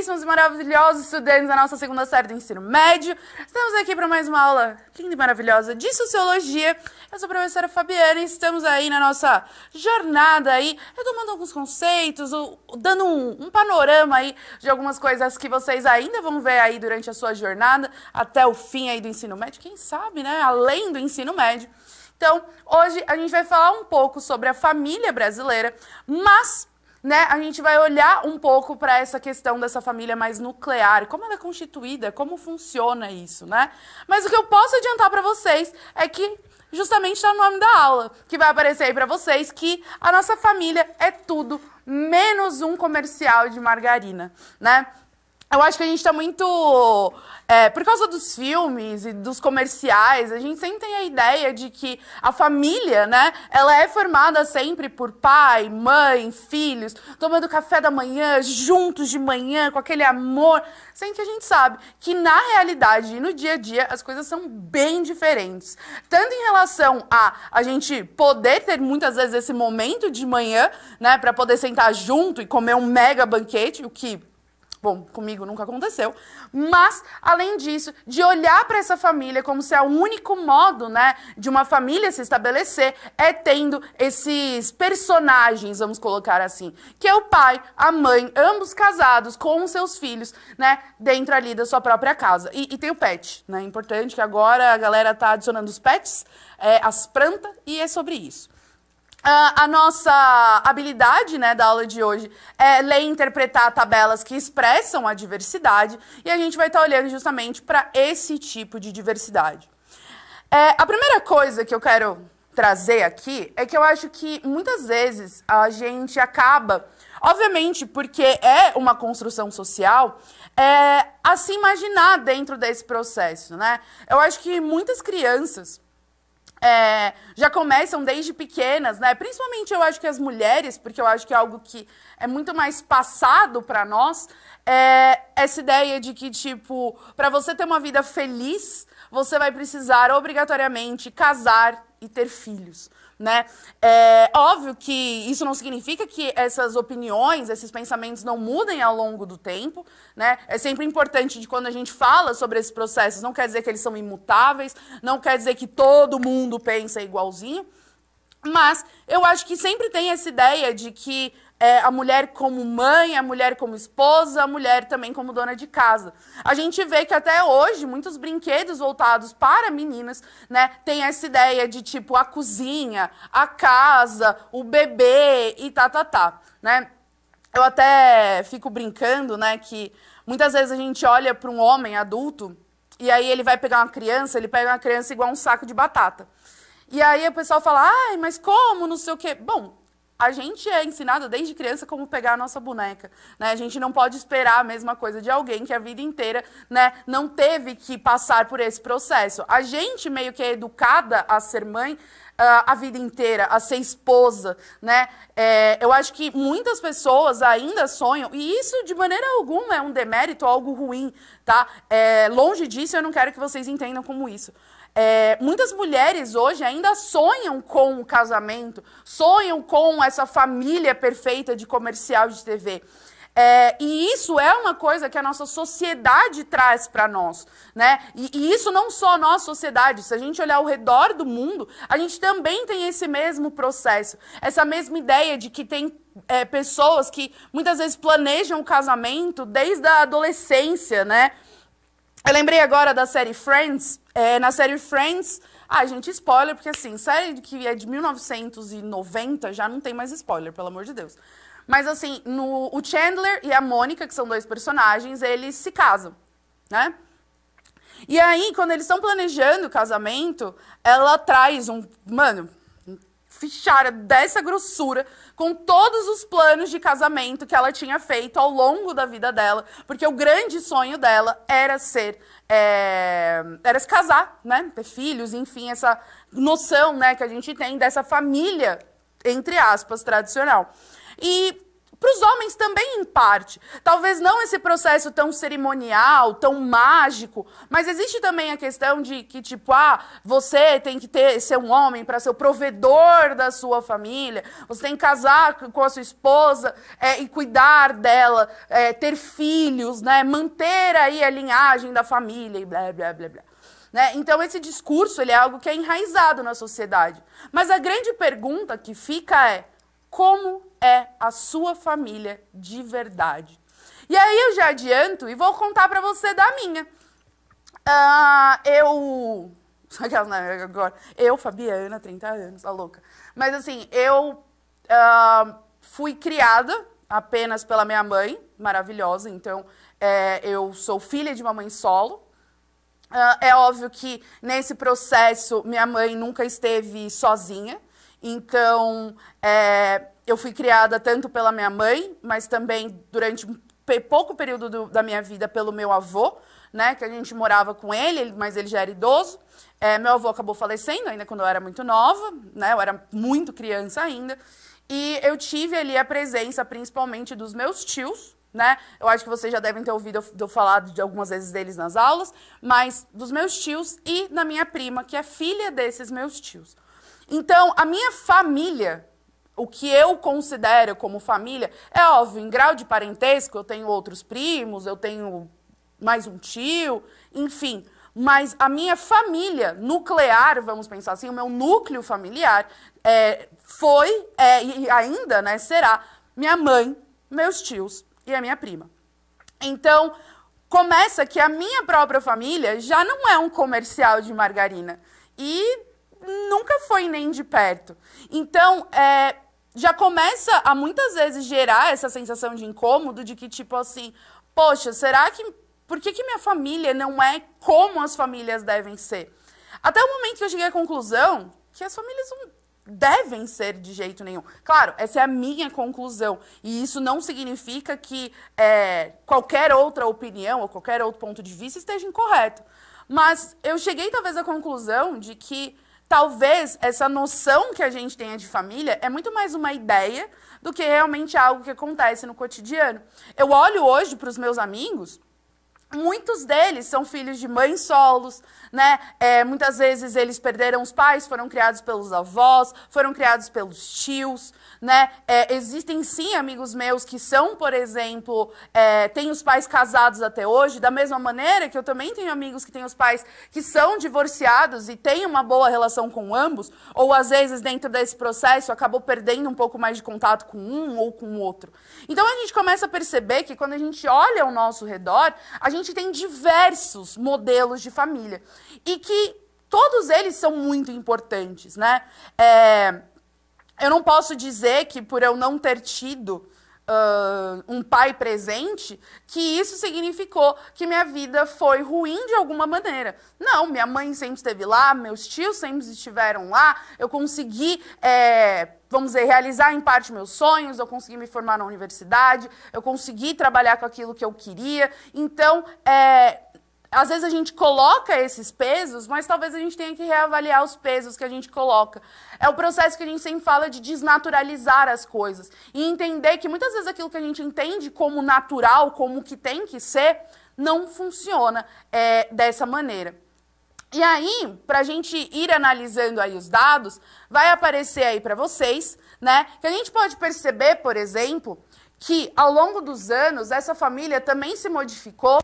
queridíssimos e maravilhosos estudantes da nossa segunda série do ensino médio. Estamos aqui para mais uma aula linda e maravilhosa de Sociologia. Eu sou a professora Fabiana e estamos aí na nossa jornada aí, retomando alguns conceitos, dando um panorama aí de algumas coisas que vocês ainda vão ver aí durante a sua jornada, até o fim aí do ensino médio, quem sabe, né, além do ensino médio. Então, hoje a gente vai falar um pouco sobre a família brasileira, mas a gente vai olhar um pouco para essa questão dessa família mais nuclear, como ela é constituída, como funciona isso, né? Mas o que eu posso adiantar para vocês é que justamente está no nome da aula, que vai aparecer aí para vocês, que a nossa família é tudo menos um comercial de margarina, né? Eu acho que a gente está muito... por causa dos filmes e dos comerciais, a gente sempre tem a ideia de que a família, né, ela é formada sempre por pai, mãe, filhos, tomando café da manhã, juntos de manhã, com aquele amor, sem que a gente sabe que na realidade e no dia a dia as coisas são bem diferentes. Tanto em relação a gente poder ter muitas vezes esse momento de manhã, né, para poder sentar junto e comer um mega banquete, o que... bom, comigo nunca aconteceu, mas, além disso, de olhar para essa família como se o único modo, né, de uma família se estabelecer é tendo esses personagens, vamos colocar assim, que é o pai, a mãe, ambos casados com os seus filhos, né, dentro ali da sua própria casa. E tem o pet, né, importante que agora a galera tá adicionando os pets, as plantas, e é sobre isso. A nossa habilidade, né, da aula de hoje é ler e interpretar tabelas que expressam a diversidade, e a gente vai estar olhando justamente para esse tipo de diversidade. A primeira coisa que eu quero trazer aqui é que eu acho que muitas vezes a gente acaba, obviamente porque é uma construção social, a se imaginar dentro desse processo, né? Eu acho que muitas crianças já começam desde pequenas, né? Principalmente eu acho que as mulheres, porque eu acho que é algo que é muito mais passado para nós, essa ideia de que, tipo, para você ter uma vida feliz, você vai precisar obrigatoriamente casar e ter filhos, né? Óbvio que isso não significa que essas opiniões, esses pensamentos não mudem ao longo do tempo, né? É sempre importante de quando a gente fala sobre esses processos, não quer dizer que eles são imutáveis, não quer dizer que todo mundo pensa igualzinho, mas eu acho que sempre tem essa ideia de que a mulher como mãe, a mulher como esposa, a mulher também como dona de casa. A gente vê que até hoje muitos brinquedos voltados para meninas, né, tem essa ideia de tipo a cozinha, a casa, o bebê e né? Eu até fico brincando, né, que muitas vezes a gente olha para um homem adulto e aí ele vai pegar uma criança, ele pega uma criança igual um saco de batata. E aí o pessoal fala, ai, mas como, não sei o quê. Bom, a gente é ensinado desde criança como pegar a nossa boneca, né? A gente não pode esperar a mesma coisa de alguém que a vida inteira, né, não teve que passar por esse processo. A gente meio que é educada a ser mãe a vida inteira, a ser esposa, né? Eu acho que muitas pessoas ainda sonham, e isso de maneira alguma é um demérito, algo ruim, tá? Longe disso, eu não quero que vocês entendam como isso. Muitas mulheres hoje ainda sonham com o casamento, sonham com essa família perfeita de comercial de TV. E isso é uma coisa que a nossa sociedade traz para nós, né? E isso não só a nossa sociedade, se a gente olhar ao redor do mundo, a gente também tem esse mesmo processo, essa mesma ideia de que tem pessoas que muitas vezes planejam o casamento desde a adolescência, né? Eu lembrei agora da série Friends. Na série Friends, gente, spoiler, porque assim, série que é de 1990 já não tem mais spoiler, pelo amor de Deus. Mas assim, o Chandler e a Mônica, que são dois personagens, eles se casam, né? E aí, quando eles estão planejando o casamento, ela traz fichária dessa grossura com todos os planos de casamento que ela tinha feito ao longo da vida dela, porque o grande sonho dela era se casar, né, ter filhos, enfim, essa noção, né, que a gente tem dessa família, entre aspas, tradicional. E para os homens também em parte. Talvez não esse processo tão cerimonial, tão mágico, mas existe também a questão de que, tipo, você tem que ser um homem para ser o provedor da sua família, você tem que casar com a sua esposa e cuidar dela, ter filhos, né, manter aí a linhagem da família e blá, blá, blá, blá. Né? Então, esse discurso ele é algo que é enraizado na sociedade. Mas a grande pergunta que fica é: como é a sua família de verdade? E aí eu já adianto e vou contar pra você da minha. Eu, Fabiana, 30 anos, tá louca. Mas assim, eu fui criada apenas pela minha mãe, maravilhosa. Então, eu sou filha de uma mãe solo. É óbvio que nesse processo minha mãe nunca esteve sozinha, então eu fui criada tanto pela minha mãe, mas também durante um pouco período da minha vida pelo meu avô, né, que a gente morava com ele, mas ele já era idoso. Meu avô acabou falecendo ainda quando eu era muito nova, né, eu era muito criança ainda, e eu tive ali a presença principalmente dos meus tios, né? Eu acho que vocês já devem ter ouvido eu falar de algumas vezes deles nas aulas, mas dos meus tios e na minha prima, que é filha desses meus tios. Então, a minha família, o que eu considero como família, é óbvio, em grau de parentesco, eu tenho outros primos, eu tenho mais um tio, enfim. Mas a minha família nuclear, vamos pensar assim, o meu núcleo familiar foi e ainda, né, será minha mãe, meus tios e a minha prima. Então, começa que a minha própria família já não é um comercial de margarina. E nunca foi nem de perto. Então, já começa a muitas vezes gerar essa sensação de incômodo, de que tipo assim, poxa, será que... Por que minha família não é como as famílias devem ser? Até o momento que eu cheguei à conclusão que as famílias não devem ser de jeito nenhum. Claro, essa é a minha conclusão. E isso não significa que qualquer outra opinião ou qualquer outro ponto de vista esteja incorreto. Mas eu cheguei talvez à conclusão de que talvez essa noção que a gente tenha de família é muito mais uma ideia do que realmente algo que acontece no cotidiano. Eu olho hoje para os meus amigos. Muitos deles são filhos de mães solos, né? Muitas vezes eles perderam os pais, foram criados pelos avós, foram criados pelos tios, né? Existem sim amigos meus que são, por exemplo, têm os pais casados até hoje, da mesma maneira que eu também tenho amigos que têm os pais que são divorciados e têm uma boa relação com ambos, ou às vezes dentro desse processo acabou perdendo um pouco mais de contato com um ou com o outro. Então a gente começa a perceber que quando a gente olha ao nosso redor, a gente tem diversos modelos de família e que todos eles são muito importantes, né? Eu não posso dizer que por eu não ter tido um pai presente, que isso significou que minha vida foi ruim de alguma maneira. Não, minha mãe sempre esteve lá, meus tios sempre estiveram lá, eu consegui, vamos dizer, realizar em parte meus sonhos, eu consegui me formar na universidade, eu consegui trabalhar com aquilo que eu queria. Então, às vezes a gente coloca esses pesos, mas talvez a gente tenha que reavaliar os pesos que a gente coloca. É o processo que a gente sempre fala de desnaturalizar as coisas. E entender que muitas vezes aquilo que a gente entende como natural, como que tem que ser, não funciona dessa maneira. E aí, para a gente ir analisando aí os dados, vai aparecer aí para vocês, né, que a gente pode perceber, por exemplo, que ao longo dos anos essa família também se modificou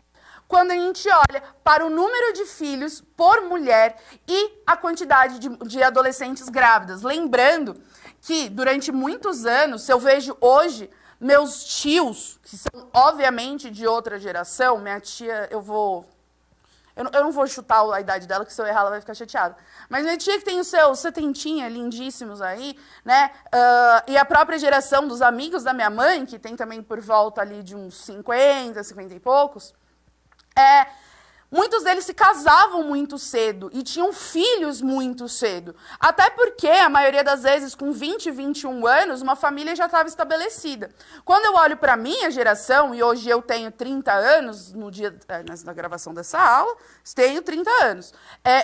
quando a gente olha para o número de filhos por mulher e a quantidade de adolescentes grávidas. Lembrando que durante muitos anos, se eu vejo hoje, meus tios, que são obviamente de outra geração, minha tia, eu não vou chutar a idade dela, que se eu errar ela vai ficar chateada. Mas minha tia que tem os seus setentinha lindíssimos aí, né? E a própria geração dos amigos da minha mãe, que tem também por volta ali de uns 50, 50 e poucos, Muitos deles se casavam muito cedo e tinham filhos muito cedo. Até porque, a maioria das vezes, com 20, 21 anos, uma família já estava estabelecida. Quando eu olho para a minha geração, e hoje eu tenho 30 anos, no dia na gravação dessa aula, tenho 30 anos,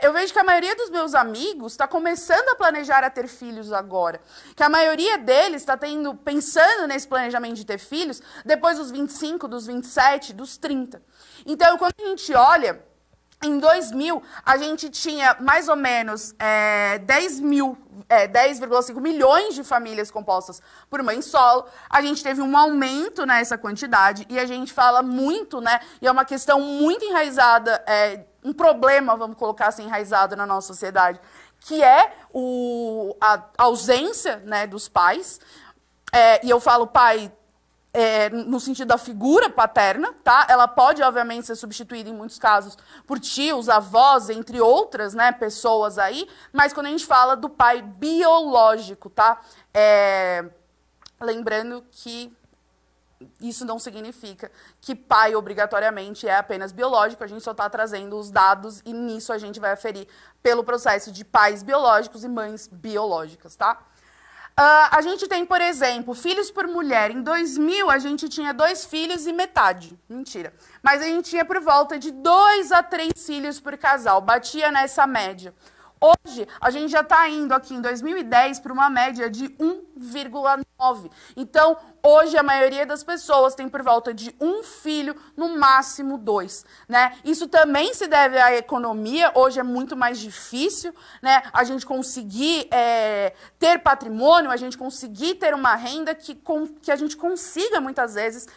eu vejo que a maioria dos meus amigos está começando a planejar a ter filhos agora. Que a maioria deles está pensando nesse planejamento de ter filhos depois dos 25, dos 27, dos 30. Então, quando a gente olha, em 2000, a gente tinha mais ou menos 10,5 milhões de famílias compostas por mãe solo. A gente teve um aumento nessa quantidade e a gente fala muito, né? E é uma questão muito enraizada, um problema, vamos colocar assim, enraizado na nossa sociedade, que é a ausência, né, dos pais. E eu falo pai no sentido da figura paterna, tá? Ela pode, obviamente, ser substituída em muitos casos por tios, avós, entre outras, né, pessoas aí, mas quando a gente fala do pai biológico, tá? Lembrando que isso não significa que pai, obrigatoriamente, é apenas biológico, a gente só está trazendo os dados e nisso a gente vai aferir pelo processo de pais biológicos e mães biológicas, tá? A gente tem, por exemplo, filhos por mulher. Em 2000, a gente tinha 2 filhos e metade. Mentira. Mas a gente tinha por volta de 2 a 3 filhos por casal. Batia nessa média. Hoje, a gente já está indo aqui em 2010 para uma média de 1,9. Então, hoje, a maioria das pessoas tem por volta de 1 filho, no máximo 2. Né? Isso também se deve à economia. Hoje é muito mais difícil, né, a gente conseguir ter patrimônio, a gente conseguir ter uma renda que a gente consiga, muitas vezes,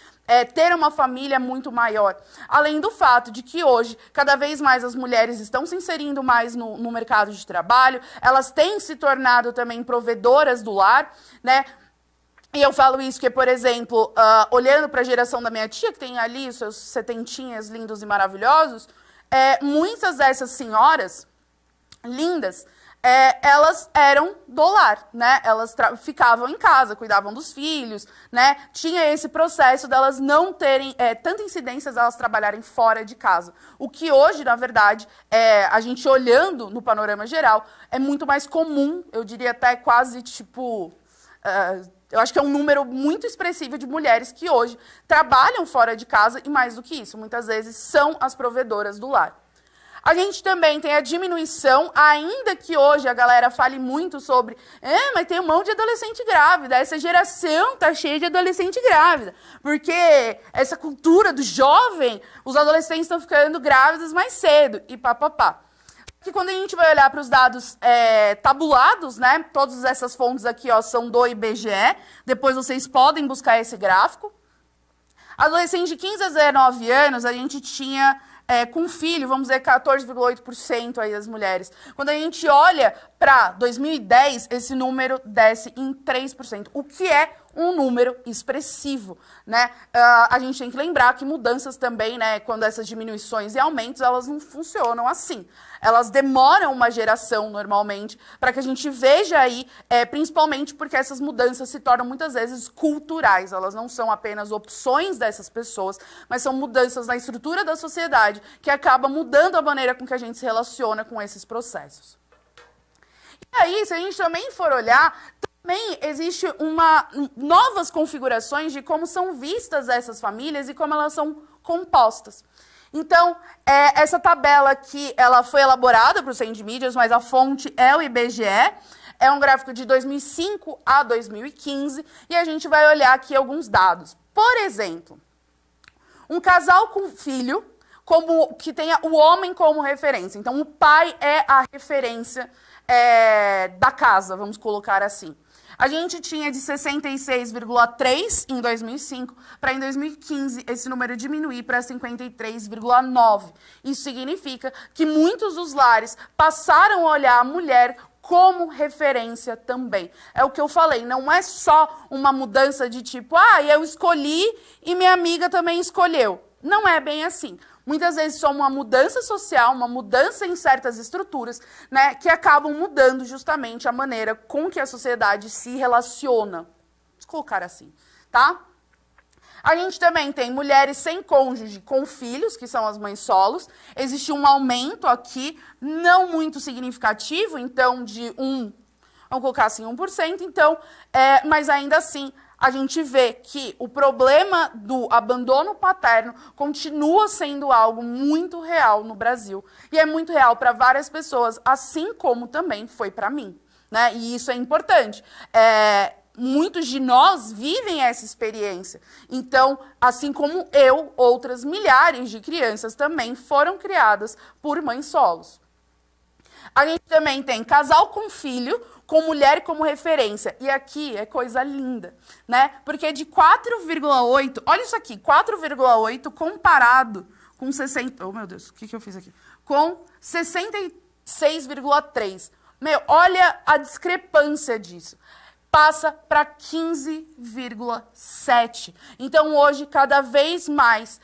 ter uma família muito maior. Além do fato de que hoje, cada vez mais as mulheres estão se inserindo mais no mercado de trabalho, elas têm se tornado também provedoras do lar, né? E eu falo isso porque, por exemplo, olhando para a geração da minha tia, que tem ali os seus setentinhas lindos e maravilhosos, muitas dessas senhoras lindas, elas eram do lar, né? Elas ficavam em casa, cuidavam dos filhos, né? Tinha esse processo delas não terem tanta incidência delas trabalharem fora de casa. O que hoje, na verdade, a gente olhando no panorama geral, é muito mais comum, eu diria até quase tipo... eu acho que é um número muito expressivo de mulheres que hoje trabalham fora de casa e, mais do que isso, muitas vezes são as provedoras do lar. A gente também tem a diminuição, ainda que hoje a galera fale muito sobre mas tem um monte de adolescente grávida, essa geração tá cheia de adolescente grávida, porque essa cultura do jovem, os adolescentes estão ficando grávidas mais cedo, e papapá. Que quando a gente vai olhar para os dados tabulados, né, todas essas fontes aqui ó, são do IBGE, depois vocês podem buscar esse gráfico. Adolescente de 15 a 19 anos, a gente tinha... com filho, vamos dizer, 14,8% aí das mulheres. Quando a gente olha para 2010, esse número desce em 3%, o que é um número expressivo, né? A gente tem que lembrar que mudanças também, né, quando essas diminuições e aumentos, elas não funcionam assim. Elas demoram uma geração, normalmente, para que a gente veja aí, principalmente porque essas mudanças se tornam muitas vezes culturais. Elas não são apenas opções dessas pessoas, mas são mudanças na estrutura da sociedade que acaba mudando a maneira com que a gente se relaciona com esses processos. E aí, se a gente também for olhar, também existe novas configurações de como são vistas essas famílias e como elas são compostas. Então, essa tabela aqui, ela foi elaborada para o Centro de Mídias, mas a fonte é o IBGE. É um gráfico de 2005 a 2015 e a gente vai olhar aqui alguns dados. Por exemplo, um casal com filho que tenha o homem como referência. Então, o pai é a referência da casa, vamos colocar assim. A gente tinha de 66,3 em 2005, para em 2015 esse número diminuir para 53,9. Isso significa que muitos dos lares passaram a olhar a mulher como referência também. É o que eu falei, não é só uma mudança de tipo, eu escolhi e minha amiga também escolheu. Não é bem assim. Muitas vezes só uma mudança social, uma mudança em certas estruturas, né, que acabam mudando justamente a maneira com que a sociedade se relaciona. Vamos colocar assim, tá? A gente também tem mulheres sem cônjuge com filhos, que são as mães solos. Existe um aumento aqui, não muito significativo, então vamos colocar assim, 1%, então, mas ainda assim, a gente vê que o problema do abandono paterno continua sendo algo muito real no Brasil. E é muito real para várias pessoas, assim como também foi para mim, né? E isso é importante. Muitos de nós vivem essa experiência. Então, assim como eu, outras milhares de crianças também foram criadas por mães solos. A gente também tem casal com filho, com mulher como referência. E aqui é coisa linda, né? Porque de 4,8, olha isso aqui, 4,8 comparado com 60... Oh, meu Deus, o que eu fiz aqui? Com 66,3. Meu, olha a discrepância disso. Passa para 15,7. Então, hoje, cada vez mais,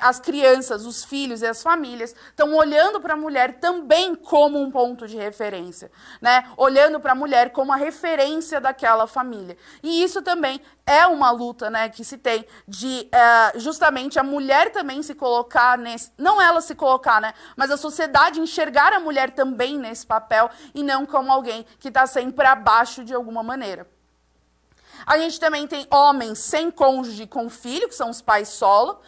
as crianças, os filhos e as famílias estão olhando para a mulher também como um ponto de referência, né? Olhando para a mulher como a referência daquela família. E isso também é uma luta, né, que se tem de justamente a mulher também se colocar nesse... Não ela se colocar, né? Mas a sociedade enxergar a mulher também nesse papel e não como alguém que está sempre abaixo de alguma maneira. A gente também tem homens sem cônjuge com filho, que são os pais solo.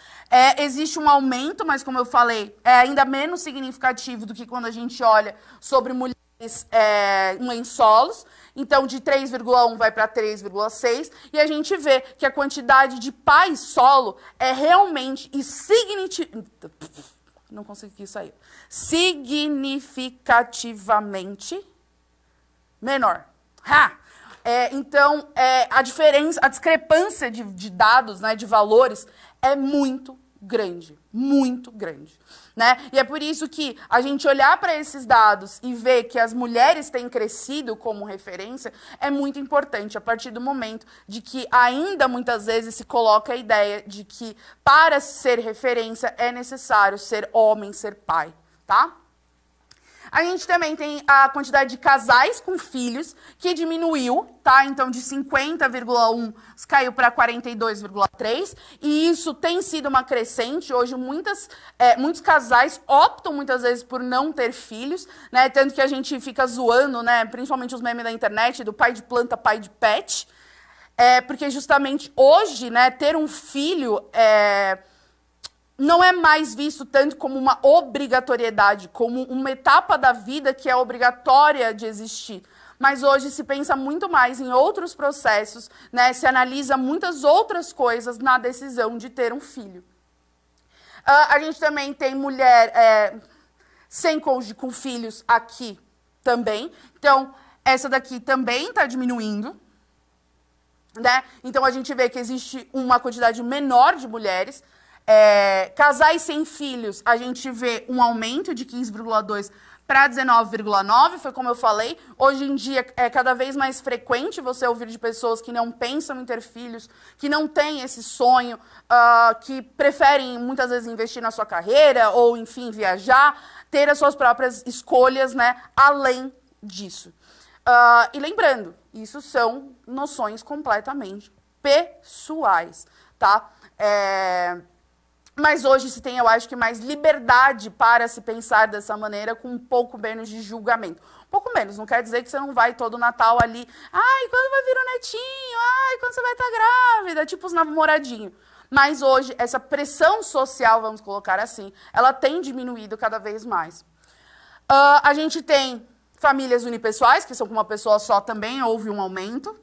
Existe um aumento, mas como eu falei, é ainda menos significativo do que quando a gente olha sobre mulheres mães solos. Então, de 3,1 vai para 3,6. E a gente vê que a quantidade de pais solo é realmente não consegui sair. Significativamente menor. Então, a discrepância de dados, né, de valores, é muito grande, né? E é por isso que a gente olhar para esses dados e ver que as mulheres têm crescido como referência é muito importante, a partir do momento de que ainda muitas vezes se coloca a ideia de que para ser referência é necessário ser homem, ser pai, tá? A gente também tem a quantidade de casais com filhos, que diminuiu, tá? Então, de 50,1 caiu para 42,3. E isso tem sido uma crescente. Hoje, muitos casais optam, muitas vezes, por não ter filhos, né? Tanto que a gente fica zoando, né? Principalmente os memes da internet, do pai de planta, pai de pet. Porque, justamente, hoje, né, ter um filho... não é mais visto tanto como uma obrigatoriedade, como uma etapa da vida que é obrigatória de existir. Mas hoje se pensa muito mais em outros processos, né? Se analisa muitas outras coisas na decisão de ter um filho. A gente também tem mulher sem cônjuge com filhos aqui também. Então, essa daqui também está diminuindo, né? Então, a gente vê que existe uma quantidade menor de mulheres. Casais sem filhos, a gente vê um aumento de 15,2 para 19,9, foi como eu falei. Hoje em dia é cada vez mais frequente você ouvir de pessoas que não pensam em ter filhos, que não têm esse sonho, que preferem muitas vezes investir na sua carreira ou, enfim, viajar, ter as suas próprias escolhas, né, além disso. E lembrando, isso são noções completamente pessoais, tá? Mas hoje se tem, eu acho que, mais liberdade para se pensar dessa maneira, com um pouco menos de julgamento. Um pouco menos, não quer dizer que você não vai todo Natal ali, ai, quando vai vir o netinho, ai, quando você vai estar grávida, tipo os namoradinhos. Mas hoje, essa pressão social, vamos colocar assim, ela tem diminuído cada vez mais. A gente tem famílias unipessoais, que são com uma pessoa só também, houve um aumento.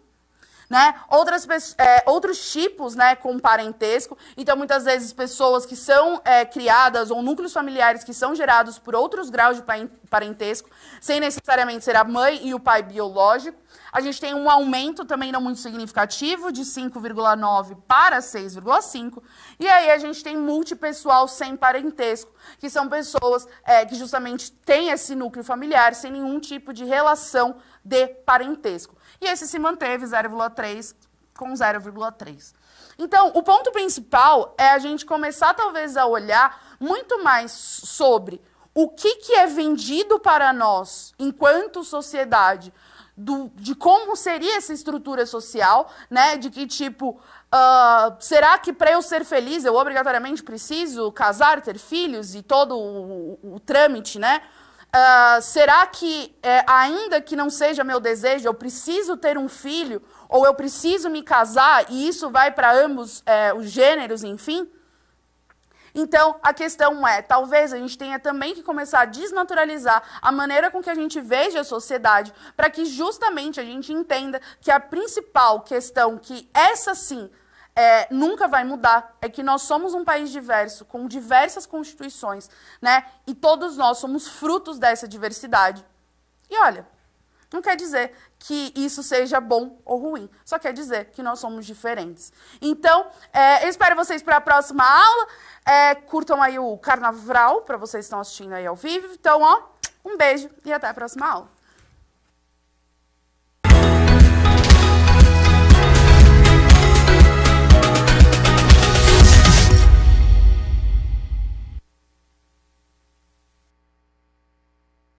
Né? Outros tipos, né, com parentesco. Então, muitas vezes, pessoas que são criadas ou núcleos familiares que são gerados por outros graus de parentesco, sem necessariamente ser a mãe e o pai biológico. A gente tem um aumento também não muito significativo, de 5,9 para 6,5. E aí a gente tem multipessoal sem parentesco, que são pessoas que justamente têm esse núcleo familiar sem nenhum tipo de relação de parentesco. E esse se manteve 0,3 com 0,3. Então, o ponto principal é a gente começar talvez a olhar muito mais sobre o que é vendido para nós enquanto sociedade, de como seria essa estrutura social, né? De que tipo, Será que para eu ser feliz eu obrigatoriamente preciso casar, ter filhos e todo o trâmite, né? Será que, ainda que não seja meu desejo, eu preciso ter um filho ou eu preciso me casar e isso vai para ambos os gêneros, enfim? Então, a questão talvez a gente tenha também que começar a desnaturalizar a maneira com que a gente veja a sociedade, para que justamente a gente entenda que a principal questão, que essa sim nunca vai mudar, é que nós somos um país diverso, com diversas constituições, né? E todos nós somos frutos dessa diversidade. E olha, não quer dizer que isso seja bom ou ruim, só quer dizer que nós somos diferentes. Então, eu espero vocês para a próxima aula. Curtam aí o carnaval, para vocês que estão assistindo aí ao vivo. Então, ó, um beijo e até a próxima aula.